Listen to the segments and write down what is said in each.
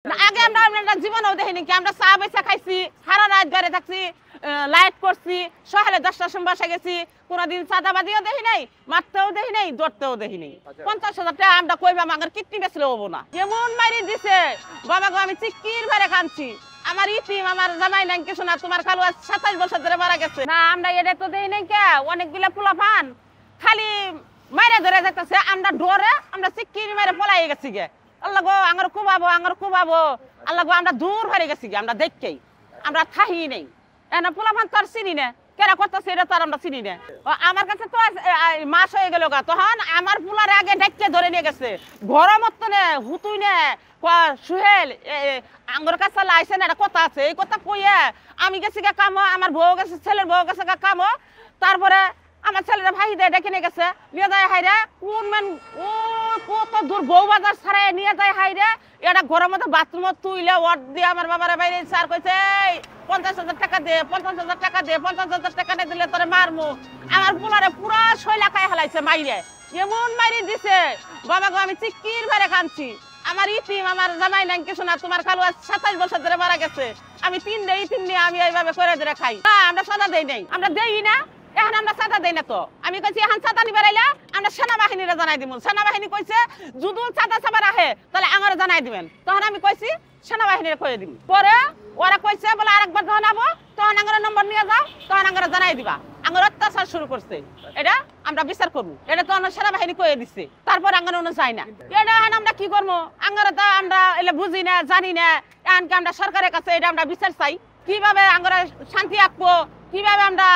আগে আমরা জীবনেও দেখিনি কি আমরা চা বেচা খাইছি, সারা রাত ঘরে থাকছি, লাইট করছি, সকালে 10টার সময় বসে গেছি, কোনোদিন চাঁদাবাদিও দেখি নাই, মারতেও দেখি নাই, দৌড়তেও দেখি নাই। 50,000 টাকা আমরা কইবা আমার কিডনি বেচলে হবো না। যেমন মারি দিছে বাবা গো, আমি চিকির মারে খাচ্ছি। আমার ইতিম, আমার জামাই নাই কিছু না, তোমার খালু 27 বছর ধরে মারা গেছে না। আমরা এটা তো দেখি নাই কে, অনেকগুলা পোলা পান খালি মারে ধরে যেতেছে, আমরা ডরে আমরা চিকির মারে পলাই গেছি গে। আল্লাহ গো আঙর কুবাবো আল্লাহ গো, আমরা দূর হয়ে গেছি গে, আমরা দেখকেই আমরা থাহি নেই। এনা পোলা পান তো আর চিনি না, কেরা করতেছে এটা তো আর আমরা চিনি না। আমার কাছে তো মাস হয়ে গেল গা, তখন আমার পোলার আগে ডাইকে ধরে নিয়ে গেছে গরমত নে হুতুই নে সুহেল আঙ্গর কাছে লাইছে না, একটা কথা আছে, এই কথা কইয়া আমি গেছি গা কামো, আমার বউ গেছে, ছেলের বউ গেছে গা কামো। তারপরে আমার ছেলেরা ভাই দিয়ে ডেকে নিয়ে গেছে, নিয়ে যায় হাইরে কোন মান ও কত দূর বউ বাজার ছাড়াই নিয়ে যায় হাইরে। এটা ঘরের মধ্যে বাথরুমত তুইলে ওয়ার্ড দিয়ে আমার বাবার বাইরে স্যার কইছে 50,000 টাকা দে, 50,000 টাকা দে, 50,000 টাকা না দিলে তোরে মারমু। আমার পোলারে পুরা শৈলা খাই হালাইছে মাইরে, এমন মাইরে দিছে বাবা গো, আমি চিকির মারে খাচ্ছি। আমার ইতিম, আমার জামাই নাই কিছু না, তোমার খালু 27 বছর ধরে মারা গেছে। আমি তিন দিন আমি এইভাবে করে ধরে খাই। আমরা সাদা দেই নাই, আমরা দেই না, এখন আমরা চাঁদা দেই না। তো আমি কইছি এখন চাঁদা নিবার আইলা আমরা সেনাবাহিনীরা জানাই দিব। সেনাবাহিনী কইছে যদি চাঁদা চাবার আহে তাহলে আমার জানাই দিবেন। তখন আমি কইছি সেনাবাহিনীরা কয়ে দিব। পরে ওরা কইছে বলে আরেকবার যখন আবো তখন আঙ্গার নম্বর নিয়ে যাও, তখন আঙ্গারা জানাই দিবা। আঙ্গার অত্যাচার শুরু করছে, এটা আমরা বিচার করবো। এটা তো আমরা সেনাবাহিনী কয়ে দিচ্ছে, তারপর আঙ্গার অন্য চাই না। এটা এখন আমরা কি করবো, আঙ্গারা তো আমরা এলে বুঝি না, জানি না। এমনকি আমরা সরকারের কাছে এটা আমরা বিচার চাই, কিভাবে আঙ্গারা শান্তি আঁকবো, কিভাবে আমরা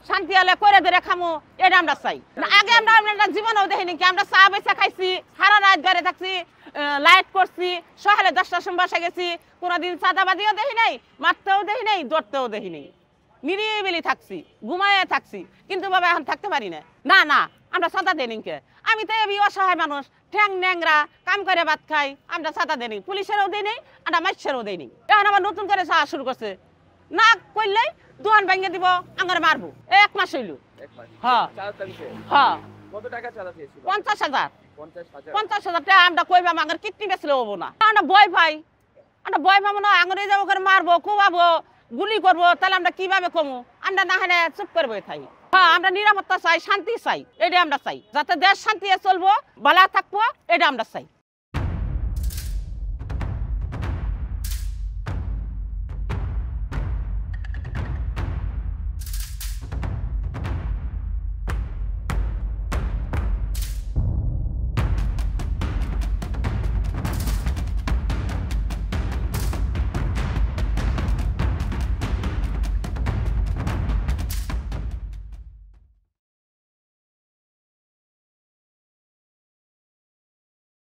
শান্তি হলে করে ধরে খামো, এটা আমরা চাই। আগে আমরা জীবনেও দেখিনি কি আমরা চা বেচা খাইছি, সারা রাত ঘরে থাকছি, লাইট করছি, সকালে 10টার সময় বসে গেছি, কোনোদিন চাঁদাবাদিও দেখি নাই, মারতেও দেখি নাই, দৌড়তেও দেখি নাই। নিরিবিলি থাকছি, ঘুমায়ে থাকছি, কিন্তু বাবা এখন থাকতে পারি না। না না আমরা চাঁদা দেনি কে, আমি তো এই অসহায় মানুষ, ঠ্যাং ন্যাংরা কাম করে ভাত খাই, আমরা চাঁদা দেনি, পুলিশেরও দেই নেই, আমরা মাইসেরও দেই নেই। এখন আবার নতুন করে চা শুরু করছে, না করলেই দোকান ভেঙে দিব, আঙ্গারে মারবো। 1 মাস হইল। হ্যাঁ হ্যাঁ 50,000 টাকা আমরা কইবা আমার কিডনি বেচলে হবো না। আমরা ভয় পাই, আমরা ভয় পাবো না, আঙ্গুরে যাবো করে মারবো, কুবাবো, গুলি করবো, তাহলে আমরা কিভাবে কমু? আমরা না হয় চুপ করবো থাই। হ্যাঁ আমরা নিরাপত্তা চাই, শান্তি চাই, এটা আমরা চাই, যাতে দেশ শান্তি চলবো, ভালো থাকবো, এটা আমরা চাই।